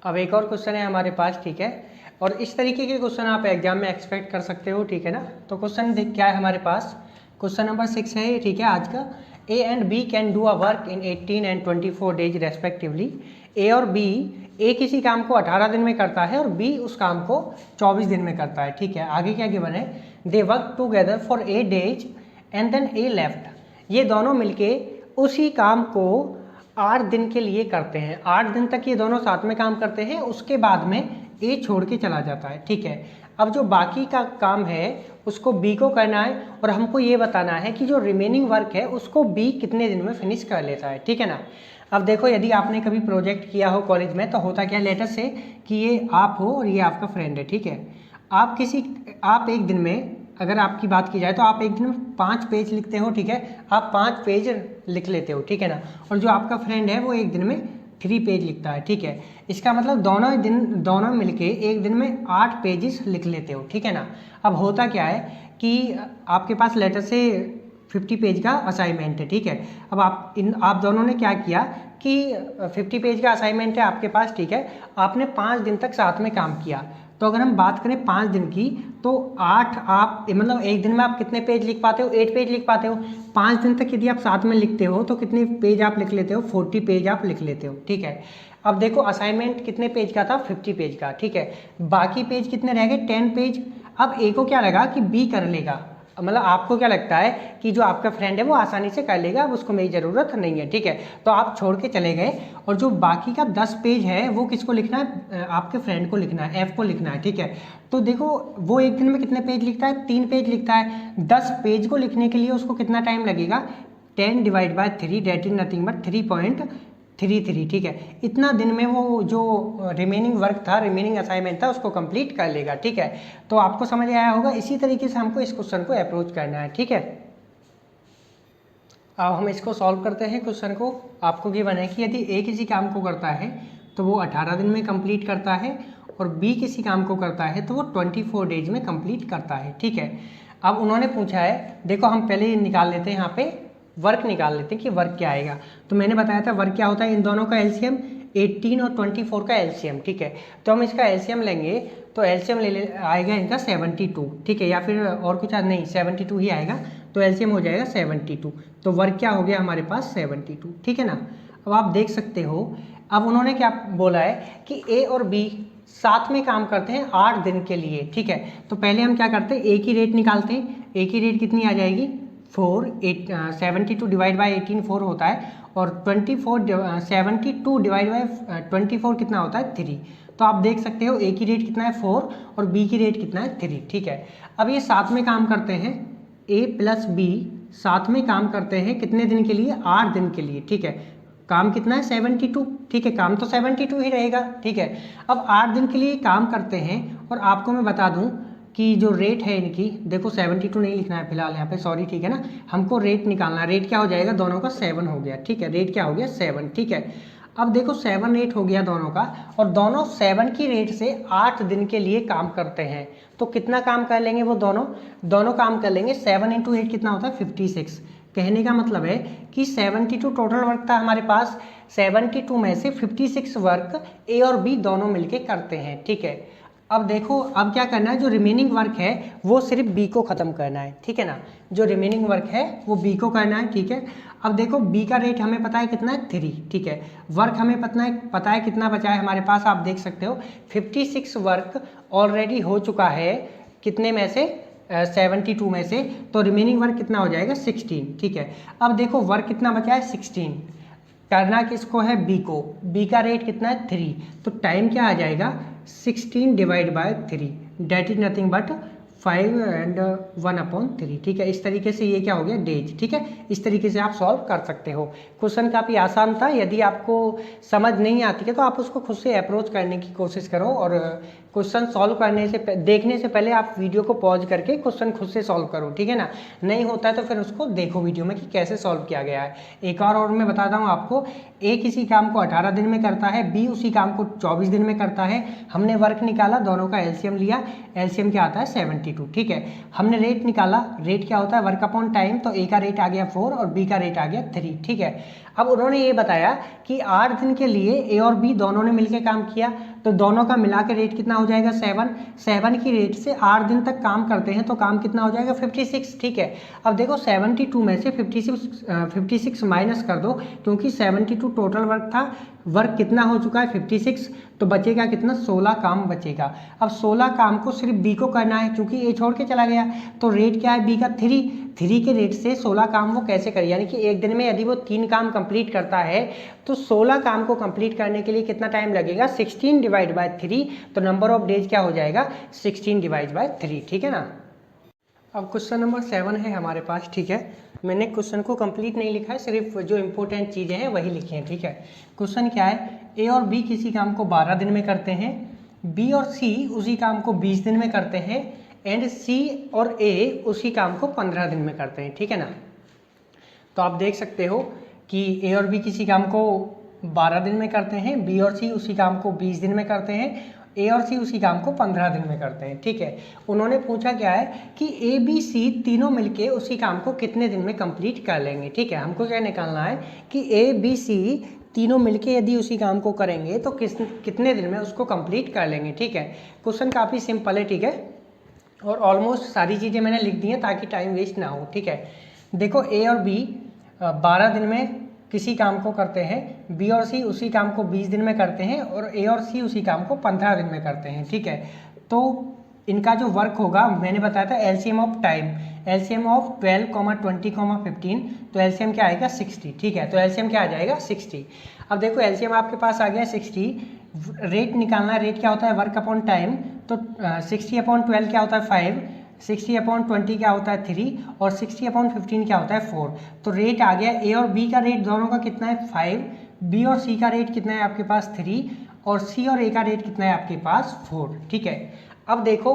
अब एक और क्वेश्चन है हमारे पास, ठीक है। और इस तरीके के क्वेश्चन आप एग्जाम में एक्सपेक्ट कर सकते हो, ठीक है ना। तो क्वेश्चन देख क्या है हमारे पास, क्वेश्चन नंबर 6 है, ठीक है आज का। A and B can do a work in 18 and 24 days respectively. A और बी, ए किसी काम को 18 दिन में करता है और बी उस काम को 24 दिन में करता है, ठीक है। आगे क्या गिवन है, they work together for 8 days and then A left. ये दोनों मिलके उसी काम को 8 दिन के लिए करते हैं, 8 दिन तक ये दोनों साथ में काम करते हैं, उसके बाद में ए छोड़ के चला जाता है, ठीक है। अब जो बाकी का काम है उसको बी को करना है और हमको ये बताना है कि जो रिमेनिंग वर्क है उसको बी कितने दिन में फिनिश कर लेता है, ठीक है ना। अब देखो यदि आपने कभी प्रोजेक्ट किया हो कॉलेज में तो होता क्या, लेटर से कि ये आप हो और ये आपका फ्रेंड है, ठीक है। आप एक दिन में, अगर आपकी बात की जाए तो आप एक दिन में 5 पेज लिखते हो, ठीक है। आप 5 पेज लिख लेते हो, ठीक है ना। और जो आपका फ्रेंड है वो एक दिन में 3 पेज लिखता है, ठीक है। इसका मतलब दोनों मिलके एक दिन में 8 पेजेस लिख लेते हो, ठीक है ना। अब होता क्या है कि आपके पास लेटर से 50 पेज का असाइनमेंट है, ठीक है। अब आप दोनों ने क्या किया कि 50 पेज का असाइनमेंट है आपके पास, ठीक है। आपने 5 दिन तक साथ में काम किया। तो अगर हम बात करें 5 दिन की तो 8 आप मतलब एक दिन में आप कितने पेज लिख पाते हो, 8 पेज लिख पाते हो। 5 दिन तक यदि आप साथ में लिखते हो तो कितने पेज आप लिख लेते हो, 40 पेज आप लिख लेते हो, ठीक है। अब देखो असाइनमेंट कितने पेज का था, 50 पेज का, ठीक है। बाकी पेज कितने रह गए, 10 पेज। अब ए को क्या लगा कि बी कर लेगा, मतलब आपको क्या लगता है कि जो आपका फ्रेंड है वो आसानी से कर लेगा, अब उसको मेरी ज़रूरत नहीं है, ठीक है। तो आप छोड़ के चले गए और जो बाकी का 10 पेज है वो किसको लिखना है, आपके फ्रेंड को लिखना है, एफ को लिखना है, ठीक है। तो देखो वो एक दिन में कितने पेज लिखता है, 3 पेज लिखता है। 10 पेज को लिखने के लिए उसको कितना टाइम लगेगा, 10 / 3 डेट इज नथिंग बट 3.33, ठीक है। इतना दिन में वो जो रिमेनिंग वर्क था, रिमेनिंग असाइनमेंट था उसको कंप्लीट कर लेगा, ठीक है। तो आपको समझ आया होगा, इसी तरीके से हमको इस क्वेश्चन को अप्रोच करना है, ठीक है। अब हम इसको सॉल्व करते हैं क्वेश्चन को। आपको गिवन है कि यदि ए किसी काम को करता है तो वो 18 दिन में कंप्लीट करता है और बी किसी काम को करता है तो वो 24 डेज में कंप्लीट करता है, ठीक है। अब उन्होंने पूछा है, देखो हम पहले निकाल लेते हैं यहाँ पे वर्क निकाल लेते हैं कि वर्क क्या आएगा। तो मैंने बताया था वर्क क्या होता है, इन दोनों का एलसीएम 18 और 24 का एलसीएम, ठीक है। तो हम इसका एलसीएम लेंगे तो एलसीएम आएगा इनका 72, ठीक है। या फिर और कुछ नहीं, 72 ही आएगा, तो एलसीएम हो जाएगा 72। तो वर्क क्या हो गया हमारे पास 72, ठीक है ना। अब आप देख सकते हो, अब उन्होंने क्या बोला है कि ए और बी साथ में काम करते हैं 8 दिन के लिए, ठीक है। तो पहले हम क्या करते हैं, ए की रेट निकालते हैं। ए की रेट कितनी आ जाएगी 72 डिवाइड बाई 18 4 होता है और 72 डिवाइड बाई 24 कितना होता है 3। तो आप देख सकते हो ए की रेट कितना है 4 और बी की रेट कितना है 3, ठीक है। अब ये साथ में काम करते हैं, ए प्लस बी साथ में काम करते हैं कितने दिन के लिए, 8 दिन के लिए, ठीक है। काम कितना है 72, ठीक है, काम तो 72 ही रहेगा, ठीक है। अब 8 दिन के लिए काम करते हैं और आपको मैं बता दूं कि जो रेट है इनकी, देखो 72 नहीं लिखना है फिलहाल यहाँ पे, सॉरी, ठीक है ना, हमको रेट निकालना है। रेट क्या हो जाएगा, दोनों का 7 हो गया, ठीक है, रेट क्या हो गया 7, ठीक है। अब देखो 7 रेट हो गया दोनों का, और दोनों 7 की रेट से 8 दिन के लिए काम करते हैं, तो कितना काम कर लेंगे वो दोनों काम कर लेंगे। 7 × 8 कितना होता है 56। कहने का मतलब है कि 72 टोटल वर्क था हमारे पास, 72 में से 56 वर्क ए और बी दोनों मिलके करते हैं, ठीक है। अब देखो अब क्या करना है, जो रिमेनिंग वर्क है वो सिर्फ बी को ख़त्म करना है, ठीक है ना, जो रिमेनिंग वर्क है वो बी को करना है, ठीक है। अब देखो बी का रेट हमें पता है कितना है 3, ठीक है। वर्क हमें पता है कितना बचा है हमारे पास, आप देख सकते हो 56 वर्क ऑलरेडी हो चुका है, कितने में से 72 में से, तो रिमेनिंग वर्क कितना हो जाएगा 16, ठीक है। अब देखो वर्क कितना बचा है 16, करना किसको है बी को, बी का रेट कितना है 3, तो टाइम क्या आ जाएगा 16 divide by 3, that is nothing but 5 and 1/3, ठीक है। इस तरीके से ये क्या हो गया डेज, ठीक है। इस तरीके से आप सॉल्व कर सकते हो। क्वेश्चन काफ़ी आसान था, यदि आपको समझ नहीं आती है तो आप उसको खुद से अप्रोच करने की कोशिश करो, और क्वेश्चन सॉल्व करने से देखने से पहले आप वीडियो को पॉज करके क्वेश्चन खुद से सॉल्व करो, ठीक है ना। नहीं होता है तो फिर उसको देखो वीडियो में कि कैसे सॉल्व किया गया है। एक और मैं बताता हूँ आपको, ए किसी काम को 18 दिन में करता है, बी उसी काम को 24 दिन में करता है। हमने वर्क निकाला, दोनों का एलसीएम लिया, एलसीएम क्या आता है 72, ठीक है। हमने रेट निकाला, रेट क्या होता है वर्क अपॉन टाइम, तो ए का रेट आ गया 4 और बी का रेट आ गया 3, ठीक है। अब उन्होंने ये बताया कि 8 दिन के लिए ए और बी दोनों ने मिलकर काम किया, तो दोनों का मिला के रेट कितना हो जाएगा 7 की रेट से 8 दिन तक काम करते हैं तो काम कितना हो जाएगा 56, ठीक है। अब देखो 72 में से 56 माइनस कर दो, क्योंकि 72 टोटल वर्क था, वर्क कितना हो चुका है 56, तो बचेगा कितना 16 काम बचेगा। अब 16 काम को सिर्फ बी को करना है, क्योंकि ए छोड़ के चला गया, तो रेट क्या है बी का 3 के रेट से 16 काम वो कैसे करे, यानी कि एक दिन में यदि वो 3 काम कंप्लीट करता है तो 16 काम को कंप्लीट करने के लिए कितना टाइम लगेगा 16 डिवाइड बाय 3, तो नंबर ऑफ डेज क्या हो जाएगा 16 डिवाइड बाय 3, ठीक है ना। अब क्वेश्चन नंबर 7 है हमारे पास, ठीक है। मैंने क्वेश्चन को कंप्लीट नहीं लिखा है, सिर्फ जो इंपॉर्टेंट चीज़ें हैं वही लिखी हैं, ठीक है। क्वेश्चन क्या है, ए और बी किसी काम को 12 दिन में करते हैं, बी और सी उसी काम को 20 दिन में करते हैं, एंड सी और ए उसी काम को 15 दिन में करते हैं, ठीक है ना। तो आप देख सकते हो कि ए और बी किसी काम को 12 दिन में करते हैं, बी और सी उसी काम को 20 दिन में करते हैं, ए और सी उसी काम को 15 दिन में करते हैं, ठीक है। उन्होंने पूछा क्या है कि ए बी सी तीनों मिलके उसी काम को कितने दिन में कंप्लीट कर लेंगे, ठीक है। हमको क्या निकालना है कि ए बी सी तीनों मिलके यदि उसी काम को करेंगे तो कितने दिन में उसको कंप्लीट कर लेंगे, ठीक है। क्वेश्चन काफ़ी सिंपल है, ठीक है, और ऑलमोस्ट सारी चीज़ें मैंने लिख दी हैं ताकि टाइम वेस्ट ना हो, ठीक है। देखो ए और बी 12 दिन में किसी काम को करते हैं, बी और सी उसी काम को 20 दिन में करते हैं, और ए और सी उसी काम को 15 दिन में करते हैं, ठीक है। तो इनका जो वर्क होगा मैंने बताया था LCM of time, LCM of 12, 20, 15, तो एलसीएम क्या आएगा 60, ठीक है। तो एलसीएम क्या आ जाएगा 60। अब देखो एलसीएम आपके पास आ गया 60, रेट निकालना है, रेट क्या होता है वर्क अपॉन टाइम, तो 60/12 क्या होता है 5, 60/20 क्या होता है 3, और 60/15 क्या होता है 4। तो रेट आ गया, ए और बी का रेट दोनों का कितना है 5, बी और सी का रेट कितना है आपके पास 3, और सी और ए का रेट कितना है आपके पास 4, ठीक है। अब देखो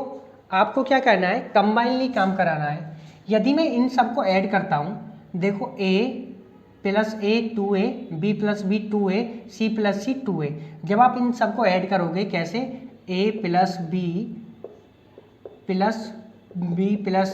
आपको क्या करना है, कंबाइनली काम कराना है। यदि मैं इन सबको ऐड करता हूँ, देखो A plus A 2a, B plus B 2a, C plus C 2a, जब आप इन सबको ऐड करोगे कैसे, A plus B plus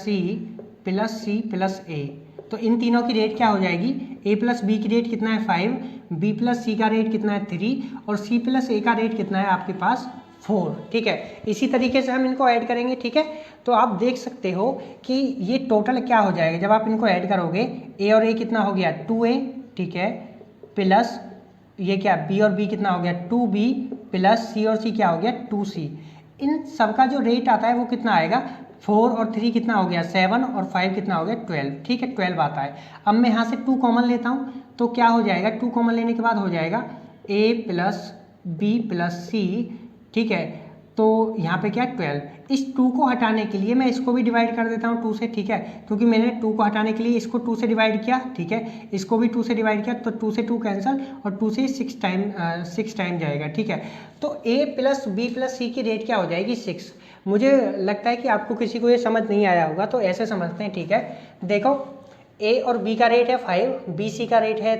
C plus A, तो इन तीनों की रेट क्या हो जाएगी, ए प्लस बी की रेट कितना है 5, बी प्लस सी का रेट कितना है 3, और सी प्लस ए का रेट कितना है आपके पास 4, ठीक है। इसी तरीके से हम इनको ऐड करेंगे, ठीक है। तो आप देख सकते हो कि ये टोटल क्या हो जाएगा जब आप इनको ऐड करोगे, ए और ए कितना हो गया 2a, ठीक है, प्लस ये क्या बी और बी कितना हो गया 2b, प्लस सी और सी क्या हो गया 2c। इन सबका जो रेट आता है वो कितना आएगा 4 और 3 कितना हो गया 7, और 5 कितना हो गया 12, ठीक है, 12 आता है। अब मैं यहाँ से 2 कॉमन लेता हूँ, तो क्या हो जाएगा 2 कॉमन लेने के बाद हो जाएगा a प्लस बी प्लस सी, ठीक है, तो यहाँ पे क्या है 12। इस 2 को हटाने के लिए मैं इसको भी डिवाइड कर देता हूँ 2 से, ठीक है, क्योंकि मैंने 2 को हटाने के लिए इसको 2 से डिवाइड किया, ठीक है, इसको भी 2 से डिवाइड किया, तो 2 से 2 कैंसिल और 2 से 6 टाइम जाएगा, ठीक है। तो a प्लस बी प्लस सी की रेट क्या हो जाएगी 6। मुझे लगता है कि आपको किसी को ये समझ नहीं आया होगा, तो ऐसे समझते हैं, ठीक है। देखो ए और बी का रेट है 5, बी सी का रेट है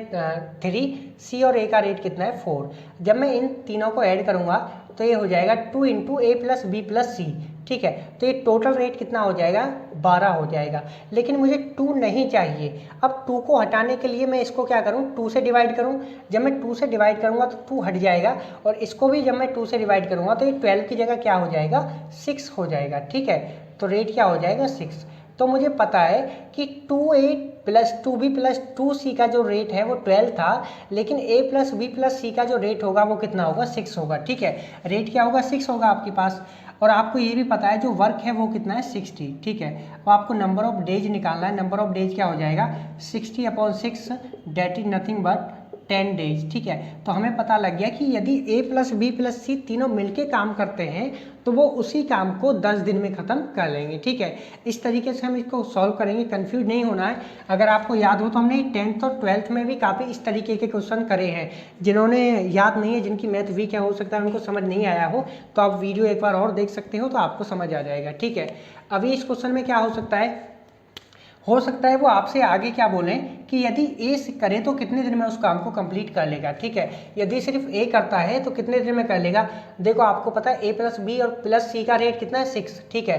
3, सी और ए का रेट कितना है 4। जब मैं इन तीनों को ऐड करूँगा तो ये हो जाएगा 2 इंटू ए प्लस बी प्लस सी, ठीक है। तो ये टोटल रेट कितना हो जाएगा 12 हो जाएगा। लेकिन मुझे 2 नहीं चाहिए। अब 2 को हटाने के लिए मैं इसको क्या करूँ 2 से डिवाइड करूँ। जब मैं 2 से डिवाइड करूँगा तो 2 हट जाएगा, और इसको भी जब मैं 2 से डिवाइड करूँगा तो ये 12 की जगह क्या हो जाएगा 6 हो जाएगा, ठीक है। तो रेट क्या हो जाएगा 6। तो मुझे पता है कि 2a plus 2b plus 2c का जो रेट है वो 12 था, लेकिन a plus b plus c का जो रेट होगा वो कितना होगा 6 होगा, ठीक है। रेट क्या होगा 6 होगा आपके पास। और आपको ये भी पता है जो वर्क है वो कितना है 60, ठीक है। अब आपको नंबर ऑफ डेज निकालना है। नंबर ऑफ डेज क्या हो जाएगा 60/6, that is nothing but 10 days, ठीक है। तो हमें पता लग गया कि यदि a प्लस बी प्लस सी तीनों मिलके काम करते हैं तो वो उसी काम को 10 दिन में ख़त्म कर लेंगे, ठीक है। इस तरीके से हम इसको सॉल्व करेंगे, कंफ्यूज नहीं होना है। अगर आपको याद हो तो हमने 10th और 12th में भी काफ़ी इस तरीके के क्वेश्चन करे हैं। जिन्होंने याद नहीं है, जिनकी मैथ वीक है, हो सकता है उनको समझ नहीं आया हो, तो आप वीडियो एक बार और देख सकते हो तो आपको समझ आ जाएगा, ठीक है। अभी इस क्वेश्चन में क्या हो सकता है वो आपसे आगे क्या बोलें कि यदि ए करे तो कितने दिन में उस काम को कंप्लीट कर लेगा, ठीक है। यदि सिर्फ ए करता है तो कितने दिन में कर लेगा। देखो आपको पता है ए प्लस बी और प्लस सी का रेट कितना है 6, ठीक है,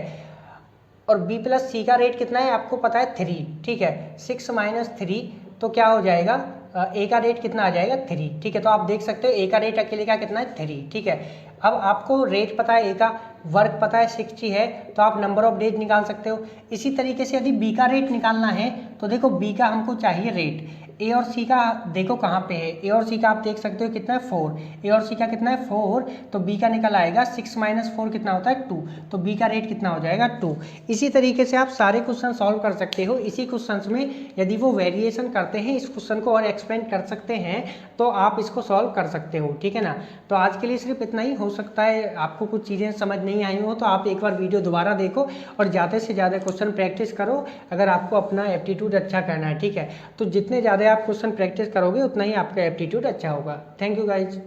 और बी प्लस सी का रेट कितना है आपको पता है 3, ठीक है। 6 माइनस 3 तो क्या हो जाएगा ए का रेट कितना आ जाएगा 3, ठीक है। तो आप देख सकते हो ए का रेट अकेले का कितना है 3, ठीक है। अब आपको रेट पता है ए का, वर्क पता है 60 है, तो आप नंबर ऑफ डेज निकाल सकते हो। इसी तरीके से यदि बी का रेट निकालना है तो देखो बी का हमको चाहिए रेट, ए और सी का देखो कहाँ पे है, ए और सी का आप देख सकते हो कितना है 4, ए और सी का कितना है 4, तो बी का निकल आएगा 6 माइनस 4 कितना होता है 2, तो बी का रेट कितना हो जाएगा 2। इसी तरीके से आप सारे क्वेश्चन सॉल्व कर सकते हो। इसी क्वेश्चन में यदि वो वेरिएशन करते हैं, इस क्वेश्चन को और एक्सपेंड कर सकते हैं, तो आप इसको सॉल्व कर सकते हो, ठीक है ना। तो आज के लिए सिर्फ इतना ही। हो सकता है आपको कुछ चीज़ें समझ नहीं आई हो तो आप एक बार वीडियो दोबारा देखो और ज़्यादा से ज़्यादा क्वेश्चन प्रैक्टिस करो, अगर आपको अपना एप्टीट्यूड अच्छा करना है, ठीक है। तो जितने ज़्यादा आप क्वेश्चन प्रैक्टिस करोगे उतना ही आपका एप्टीट्यूड अच्छा होगा। Thank you guys.